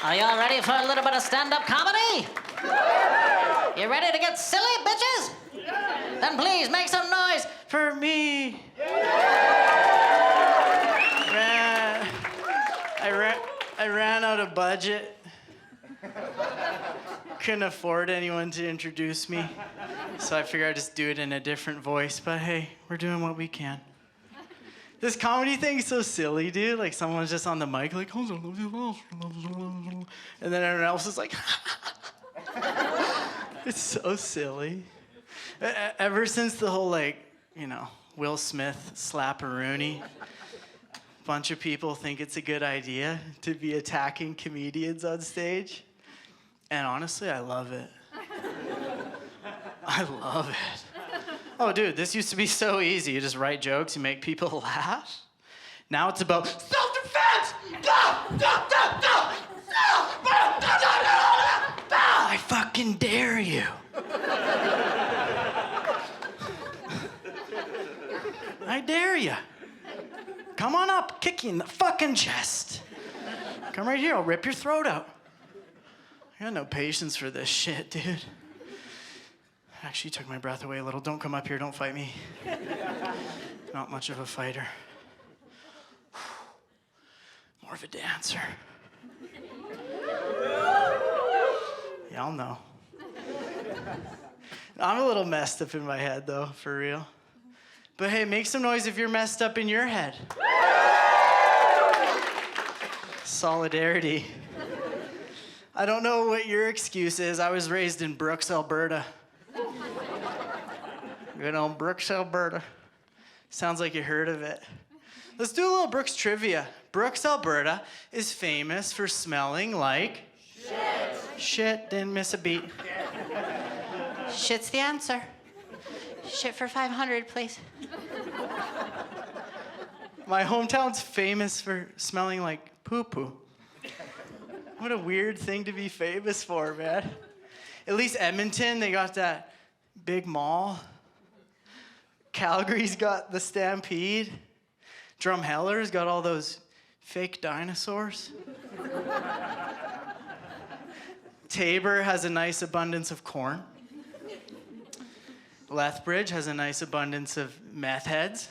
Are y'all ready for a little bit of stand-up comedy? You ready to get silly, bitches? Then please make some noise for me. I ran out of budget. Couldn't afford anyone to introduce me, so I figured I'd just do it in a different voice. But hey, we're doing what we can. This comedy thing is so silly, dude. Like, someone's just on the mic, like, and then everyone else is like, it's so silly. Ever since the whole, like, Will Smith slap-a-rooney, bunch of people think it's a good idea to be attacking comedians on stage. And honestly, I love it. I love it. Oh, dude, this used to be so easy. You just write jokes, you make people laugh. Now it's about self-defense! I fucking dare you. I dare you. Come on up, kick you in the fucking chest. Come right here, I'll rip your throat out. I got no patience for this shit, dude. Actually, you took my breath away a little. Don't come up here, don't fight me. Not much of a fighter. More of a dancer. Y'all know. I'm a little messed up in my head, though, for real. But hey, make some noise if you're messed up in your head. Solidarity. I don't know what your excuse is. I was raised in Brooks, Alberta. Good old Brooks, Alberta. Sounds like you heard of it. Let's do a little Brooks trivia. Brooks, Alberta is famous for smelling like... shit. Shit, didn't miss a beat. Shit's the answer. Shit for 500, please. My hometown's famous for smelling like poo-poo. What a weird thing to be famous for, man. At least Edmonton, they got that big mall. Calgary's got the Stampede. Drumheller's got all those fake dinosaurs. Tabor has a nice abundance of corn. Lethbridge has a nice abundance of meth heads.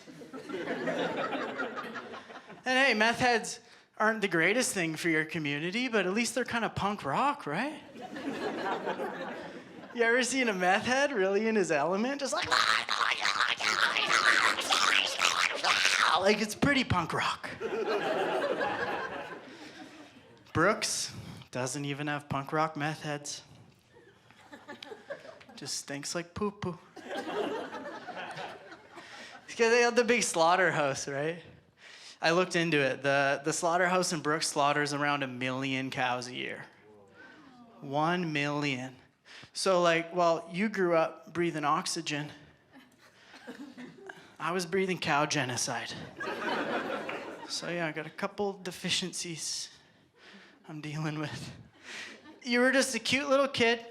And hey, meth heads aren't the greatest thing for your community, but at least they're kind of punk rock, right? You ever seen a meth head really in his element? Just like it's pretty punk rock. Brooks doesn't even have punk rock meth heads. Just stinks like poo-poo. Because they had the big slaughterhouse, right? I looked into it. The slaughterhouse in Brooks slaughters around 1 million cows a year. 1 million. So, like, while you grew up breathing oxygen, I was breathing cow genocide. So, yeah, I got a couple deficiencies I'm dealing with. You were just a cute little kid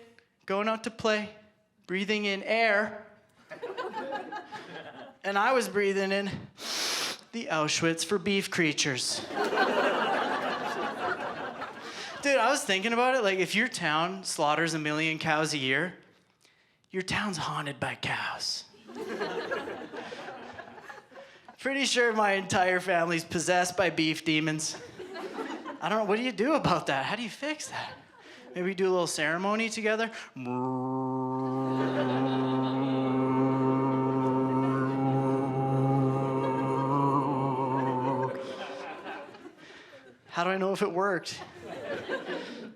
going out to play, breathing in air. And I was breathing in the Auschwitz for beef creatures. Dude, I was thinking about it. Like, if your town slaughters 1 million cows a year, your town's haunted by cows. Pretty sure my entire family's possessed by beef demons. I don't know. What do you do about that? How do you fix that? Maybe do a little ceremony together? How do I know if it worked?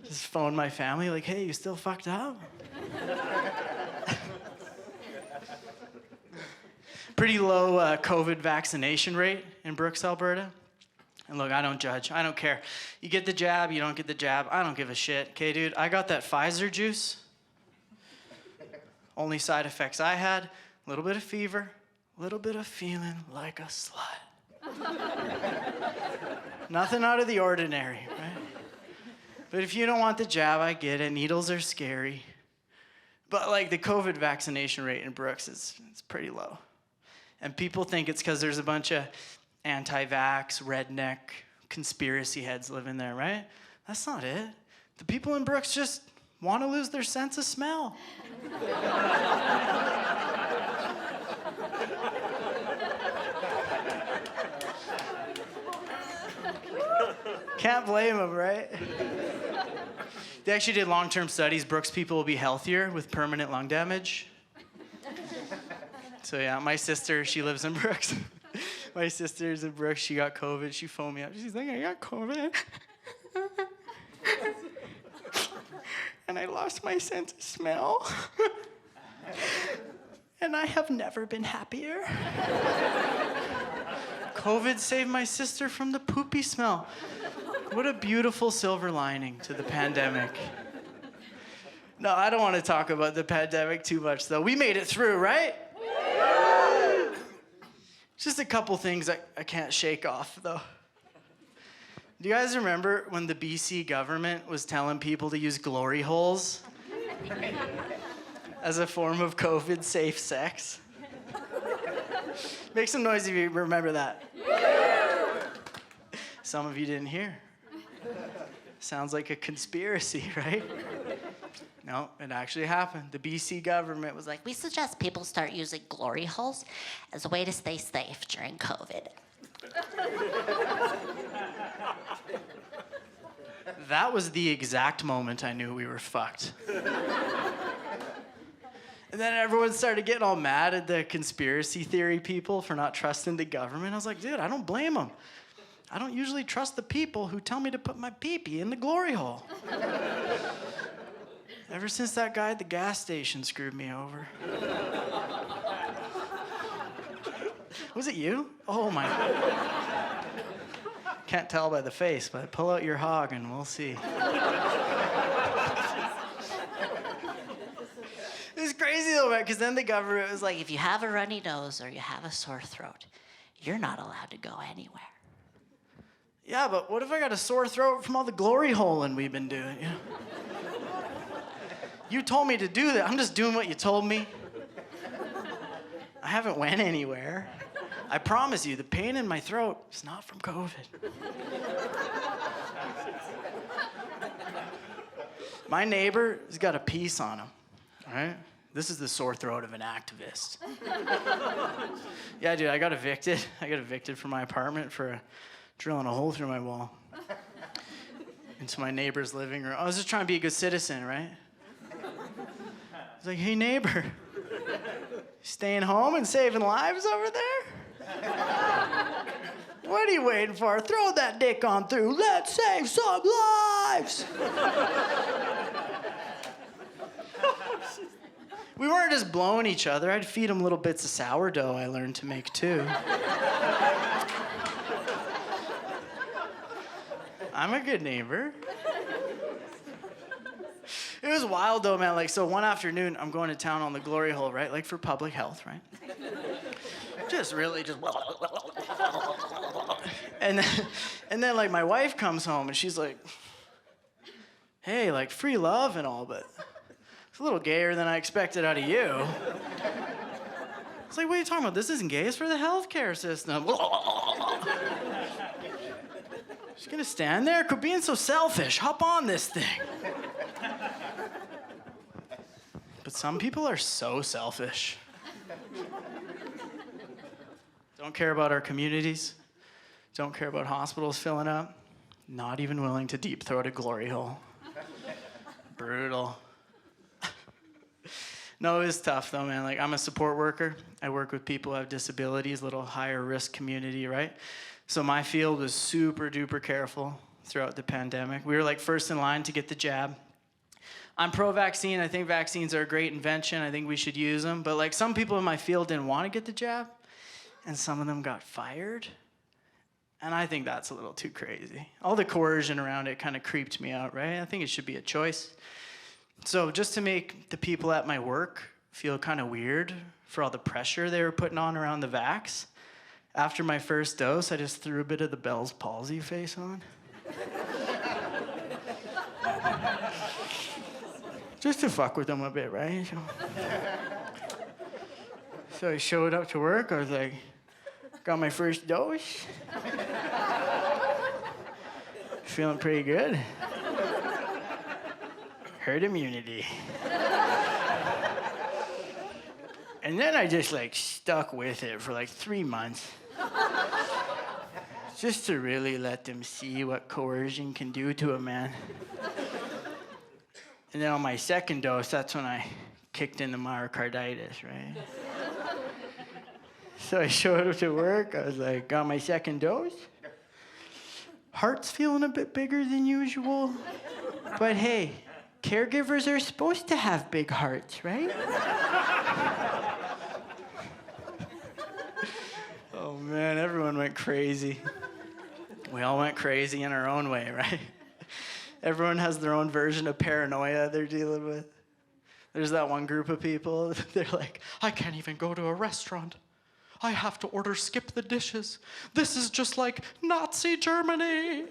Just phone my family, like, hey, you still fucked up? Pretty low COVID vaccination rate in Brooks, Alberta. And look, I don't judge. I don't care. You get the jab, you don't get the jab. I don't give a shit. Okay, dude, I got that Pfizer juice. Only side effects I had, a little bit of fever, a little bit of feeling like a slut. Nothing out of the ordinary, right? But if you don't want the jab, I get it. Needles are scary. But like the COVID vaccination rate in Brooks is pretty low. And people think it's because there's a bunch of anti-vax, redneck, conspiracy heads living there, right? That's not it. The people in Brooks just want to lose their sense of smell. Can't blame them, right? They actually did long-term studies. Brooks people will be healthier with permanent lung damage. So yeah, my sister, she lives in Brooks. My sister's in Brooks. She got COVID. She phoned me up. She's like, I got COVID. And I lost my sense of smell. And I have never been happier. COVID saved my sister from the poopy smell. What a beautiful silver lining to the pandemic. No, I don't want to talk about the pandemic too much, though. We made it through, right? Just a couple things I can't shake off, though. Do you guys remember when the BC government was telling people to use glory holes as a form of COVID-safe sex? Make some noise if you remember that. Some of you didn't hear. Sounds like a conspiracy, right? No, it actually happened. The BC government was like, We suggest people start using glory holes as a way to stay safe during COVID. that was the exact moment I knew we were fucked. And then everyone started getting all mad at the conspiracy theory people for not trusting the government. I was like, dude, I don't blame them. I don't usually trust the people who tell me to put my pee-pee in the glory hole. Ever since that guy at the gas station screwed me over. Was it you? Oh my. Can't tell by the face, but pull out your hog and we'll see. It's crazy though, man, because then the government was like, If you have a runny nose or you have a sore throat, you're not allowed to go anywhere. yeah, but what if I got a sore throat from all the glory holing we've been doing? You know? You told me to do that. I'm just doing what you told me. I haven't went anywhere. I promise you, the pain in my throat is not from COVID. My neighbor has got a piece on him, all right? This is the sore throat of an activist. Yeah, dude, I got evicted. I got evicted from my apartment for drilling a hole through my wall into my neighbor's living room. I was just trying to be a good citizen, right? I was like, hey, neighbor, staying home and saving lives over there? What are you waiting for? Throw that dick on through. Let's save some lives. We weren't just blowing each other. I'd feed him little bits of sourdough I learned to make, too. I'm a good neighbor. It was wild, though, man. Like, so one afternoon, I'm going to town on the glory hole, right? Like, for public health, right? Just. And then, like, my wife comes home, and she's like, hey, like, free love and all, but it's a little gayer than I expected out of you. It's like, what are you talking about? This isn't gay. It's for the healthcare system. She's gonna stand there? Quit being so selfish. Hop on this thing. But some people are so selfish. Don't care about our communities. Don't care about hospitals filling up. Not even willing to deep throat a glory hole. Brutal. No, it was tough though, man. Like, I'm a support worker. I work with people who have disabilities, a little higher risk community, right? So my field was super duper careful throughout the pandemic. We were like first in line to get the jab. I'm pro-vaccine. I think vaccines are a great invention. I think we should use them. But like some people in my field didn't want to get the jab. and some of them got fired. And I think that's a little too crazy. All the coercion around it kind of creeped me out, right? I think it should be a choice. So just to make the people at my work feel kind of weird for all the pressure they were putting on around the vax, after my first dose, I just threw a bit of the Bell's palsy face on. Just to fuck with them a bit, right? So I showed up to work, I was like, got my first dose. Feeling pretty good. Herd immunity. And then I just stuck with it for 3 months. Just to really let them see what coercion can do to a man. And then on my second dose, that's when I kicked in the myocarditis, right? So I showed up to work, I was like, got my second dose. Heart's feeling a bit bigger than usual. But hey, caregivers are supposed to have big hearts, right? Oh man, everyone went crazy. We all went crazy in our own way, right? Everyone has their own version of paranoia they're dealing with. There's that one group of people, they're like, I can't even go to a restaurant. I have to order skip the dishes. This is just like Nazi Germany.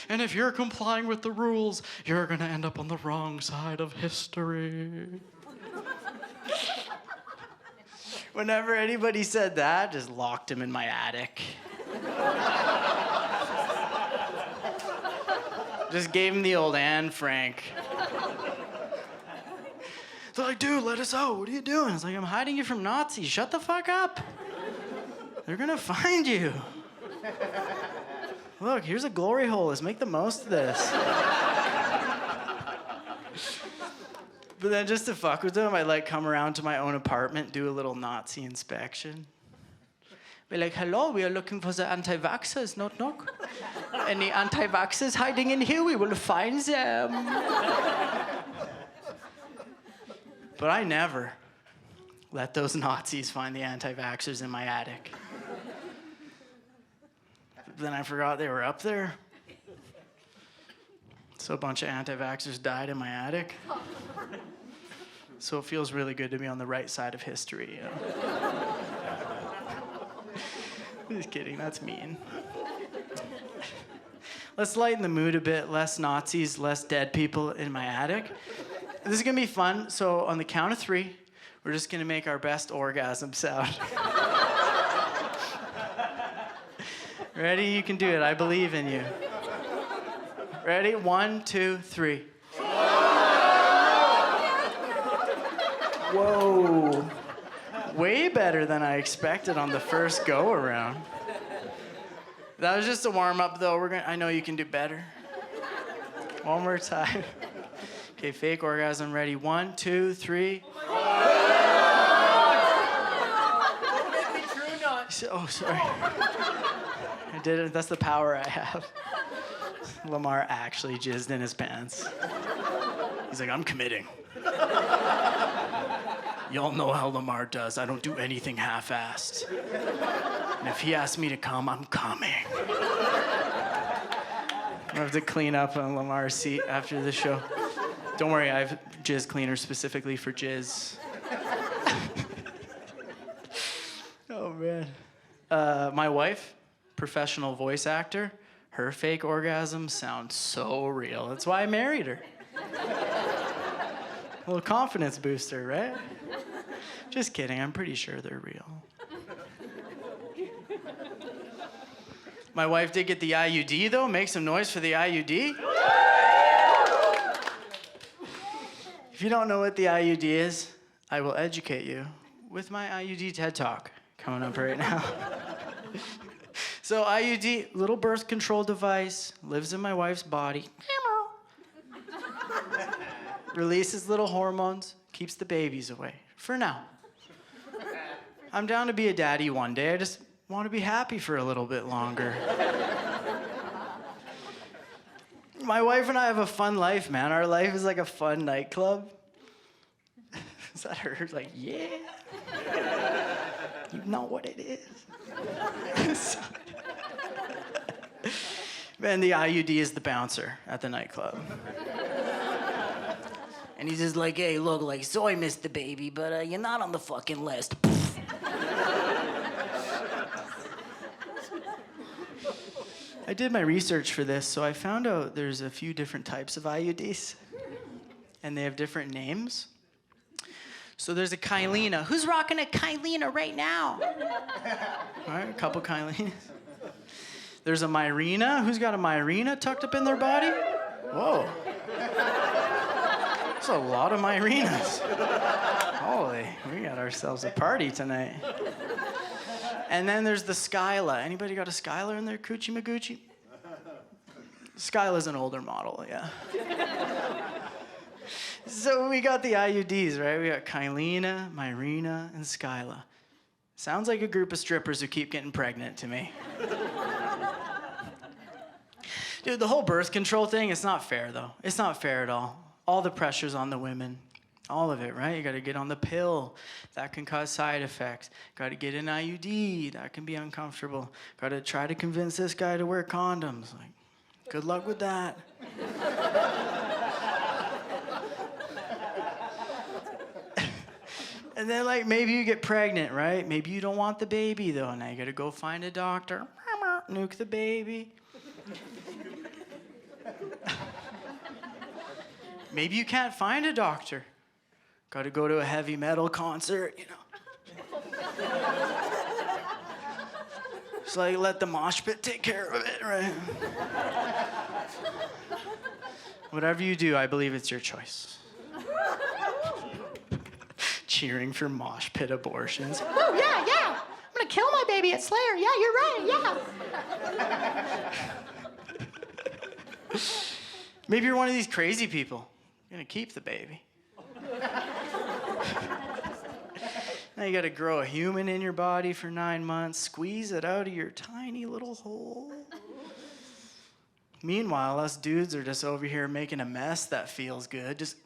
And if you're complying with the rules, you're gonna end up on the wrong side of history. Whenever anybody said that, just locked him in my attic. Just gave him the old Anne Frank. They're like, dude, let us out. What are you doing? It's like, I'm hiding you from Nazis. Shut the fuck up. They're gonna find you. Look, here's a glory hole. Let's make the most of this. But then just to fuck with them, I'd come around to my own apartment, do a little Nazi inspection. Be like, hello, we are looking for the anti-vaxxers, knock knock. Any anti-vaxxers hiding in here? We will find them. But I never let those Nazis find the anti-vaxxers in my attic. Then I forgot they were up there. So a bunch of anti-vaxxers died in my attic. So it feels really good to be on the right side of history, you know? Just kidding, that's mean. Let's lighten the mood a bit. Less Nazis, less dead people in my attic. This is gonna be fun, so on the count of 3, we're just gonna make our best orgasm sound. Ready? You can do it. I believe in you. Ready? 1, 2, 3. Whoa. Way better than I expected on the first go around. That was just a warm up though. I know you can do better. One more time. Okay, fake orgasm ready. 1, 2, 3. Oh, sorry. I did it. That's the power I have. Lamar actually jizzed in his pants. He's like, I'm committing. Y'all know how Lamar does. I don't do anything half-assed. And if he asks me to come, I'm coming. I have to clean up on Lamar's seat after the show. Don't worry, I have jizz cleaner specifically for jizz. Oh, man. My wife, professional voice actor, her fake orgasms sound so real. That's why I married her. A little confidence booster, right? Just kidding, I'm pretty sure they're real. My wife did get the IUD, though. Make some noise for the IUD. If you don't know what the IUD is, I will educate you with my IUD TED Talk coming up right now. So IUD, little birth control device, lives in my wife's body. Releases little hormones, keeps the babies away. For now. I'm down to be a daddy one day. I just want to be happy for a little bit longer. My wife and I have a fun life, man. Our life is like a fun nightclub. Is that her? Like, yeah. You know what it is. And the IUD is the bouncer at the nightclub. And he's just like, hey, look, like, so I missed the baby, but you're not on the fucking list. I did my research for this, so I found out there's a few different types of IUDs, and they have different names. So there's a Kylina. Who's rocking a Kylina right now? All right, a couple Kylinas. There's a Myrina. Who's got a Myrina tucked up in their body? Whoa. There's a lot of Myrinas. Holy, we got ourselves a party tonight. And then there's the Skyla. Anybody got a Skyla in their coochie magoochie? Skyla's an older model, yeah. So we got the IUDs, right? We got Kylina, Myrina, and Skyla. Sounds like a group of strippers who keep getting pregnant to me. Dude, the whole birth control thing, it's not fair, though. It's not fair at all. All the pressure's on the women. All of it, right? You gotta get on the pill. That can cause side effects. Gotta get an IUD. That can be uncomfortable. Gotta try to convince this guy to wear condoms. Like, good luck with that. And then, like, maybe you get pregnant, right? Maybe you don't want the baby, though. Now you gotta go find a doctor. Nuke the baby. Maybe you can't find a doctor. Gotta go to a heavy metal concert, you know. It's like, let the mosh pit take care of it, right? Whatever you do, I believe it's your choice. Cheering for mosh pit abortions. Oh, yeah, yeah. I'm gonna kill my baby at Slayer. Yeah, you're right, yeah. Maybe you're one of these crazy people. You're gonna keep the baby. Now you gotta grow a human in your body for 9 months, squeeze it out of your tiny little hole. Meanwhile, us dudes are just over here making a mess that feels good. Just,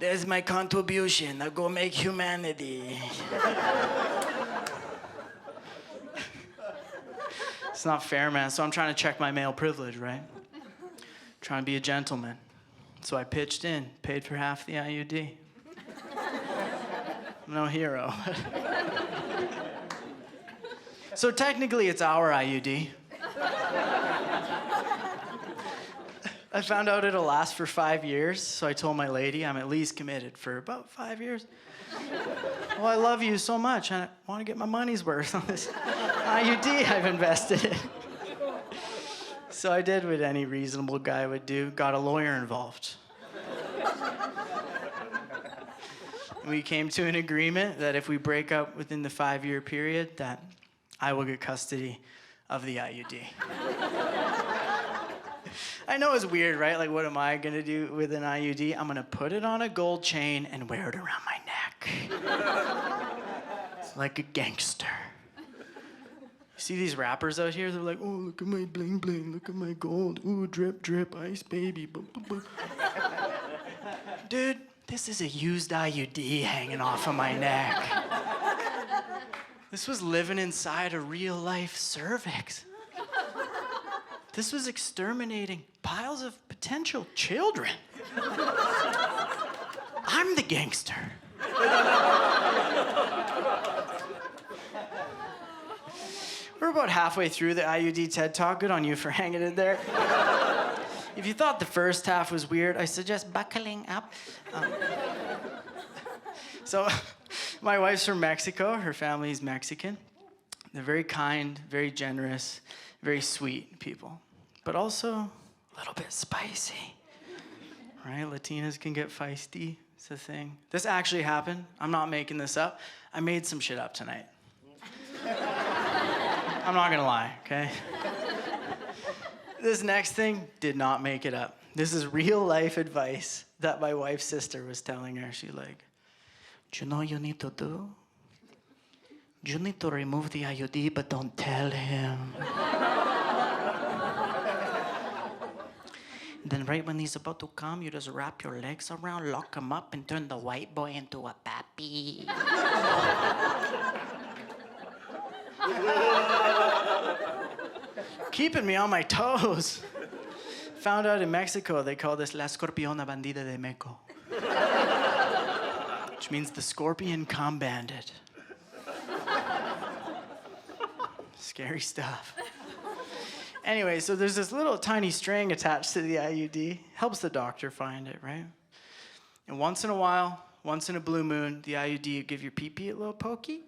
there's my contribution. Now go make humanity. It's not fair, man. So I'm trying to check my male privilege, right? Trying to be a gentleman. So I pitched in, paid for half the IUD. I'm no hero. So technically it's our IUD. I found out it'll last for 5 years, so I told my lady I'm at least committed for about 5 years. Well, I love you so much, and I want to get my money's worth on this IUD I've invested in. So I did what any reasonable guy would do, got a lawyer involved. We came to an agreement that if we break up within the 5-year period, that I will get custody of the IUD. I know it's weird, right? Like, what am I gonna do with an IUD? I'm gonna put it on a gold chain and wear it around my neck. Like a gangster. You see these rappers out here? They're like, oh, look at my bling bling, look at my gold. Ooh, drip drip, ice baby. Dude, this is a used IUD hanging off of my neck. This was living inside a real life cervix. This was exterminating piles of potential children. I'm the gangster. We're about halfway through the IUD TED Talk. Good on you for hanging in there. If you thought the first half was weird, I suggest buckling up. So, my wife's from Mexico. Her family's Mexican. They're very kind, very generous, very sweet people, but also a little bit spicy. Right? Latinas can get feisty. It's a thing. This actually happened. I'm not making this up. I made some shit up tonight. I'm not gonna lie, okay? This next thing, did not make it up. This is real life advice that my wife's sister was telling her. She's like, do you know what you need to do? You need to remove the IUD, but don't tell him. And then right when he's about to come, you just wrap your legs around, lock him up, and turn the white boy into a pappy. Keeping me on my toes. Found out in Mexico they call this La Escorpiona Bandida de Meco. Which means the scorpion cum bandit. Scary stuff. Anyway, so there's this little tiny string attached to the IUD. Helps the doctor find it, right? And once in a while, once in a blue moon, the IUD will give your pee-pee a little pokey.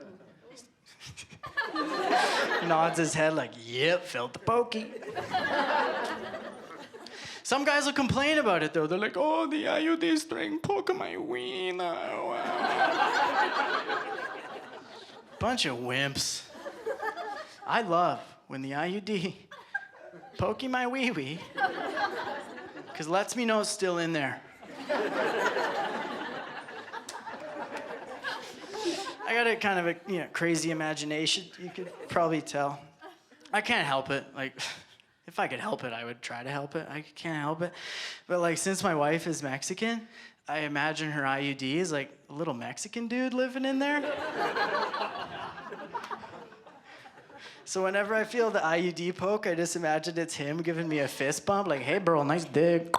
Nods his head like, yep, felt the pokey. Some guys will complain about it, though. They're like, oh, the IUD string poking my wiener. Bunch of wimps. I love when the IUD poking my wee-wee, because it lets me know it's still in there. I got a kind of a crazy imagination, you could probably tell. I can't help it. Like, if I could help it, I would try to help it. I can't help it. But like, since my wife is Mexican, I imagine her IUD is like a little Mexican dude living in there. So whenever I feel the IUD poke, I just imagine it's him giving me a fist bump, like, hey, bro, nice dick.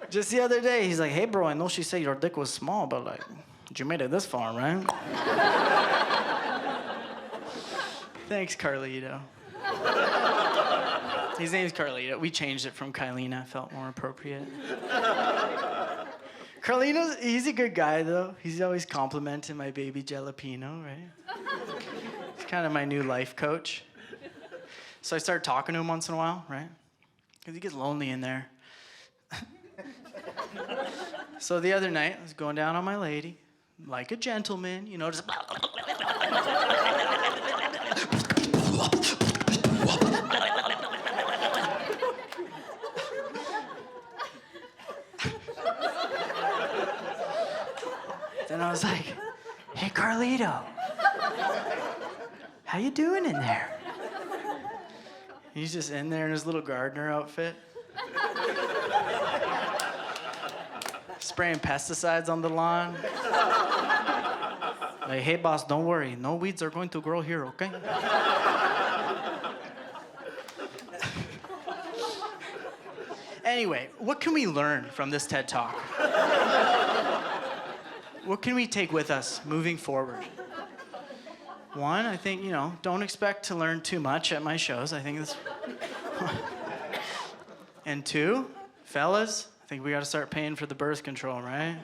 Just the other day, he's like, hey, bro, I know she said your dick was small, but, like, you made it this far, right? Thanks, Carlito. His name's Carlito. We changed it from Kylina. Felt more appropriate. Carlito's, he's a good guy, though. He's always complimenting my baby jalapeno, right? He's kind of my new life coach. So I started talking to him once in a while, right? Because he gets lonely in there. So the other night, I was going down on my lady, like a gentleman, just... Then I was like, hey, Carlito, how you doing in there? He's just in there in his little gardener outfit. Spraying pesticides on the lawn. Like, hey, boss, don't worry. No weeds are going to grow here, okay? Anyway, what can we learn from this TED Talk? What can we take with us moving forward? One, I think, don't expect to learn too much at my shows. I think that's... And two, fellas, I think we got to start paying for the birth control, right?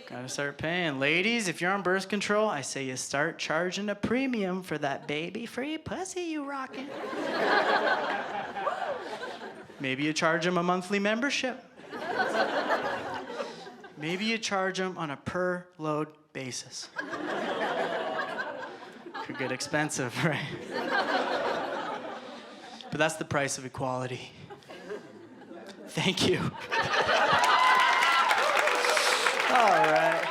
Got to start paying. Ladies, if you're on birth control, I say you start charging a premium for that baby-free pussy you rockin'. Maybe you charge them a monthly membership. Maybe you charge them on a per-load basis. Could get expensive, right? But that's the price of equality. Thank you. All right.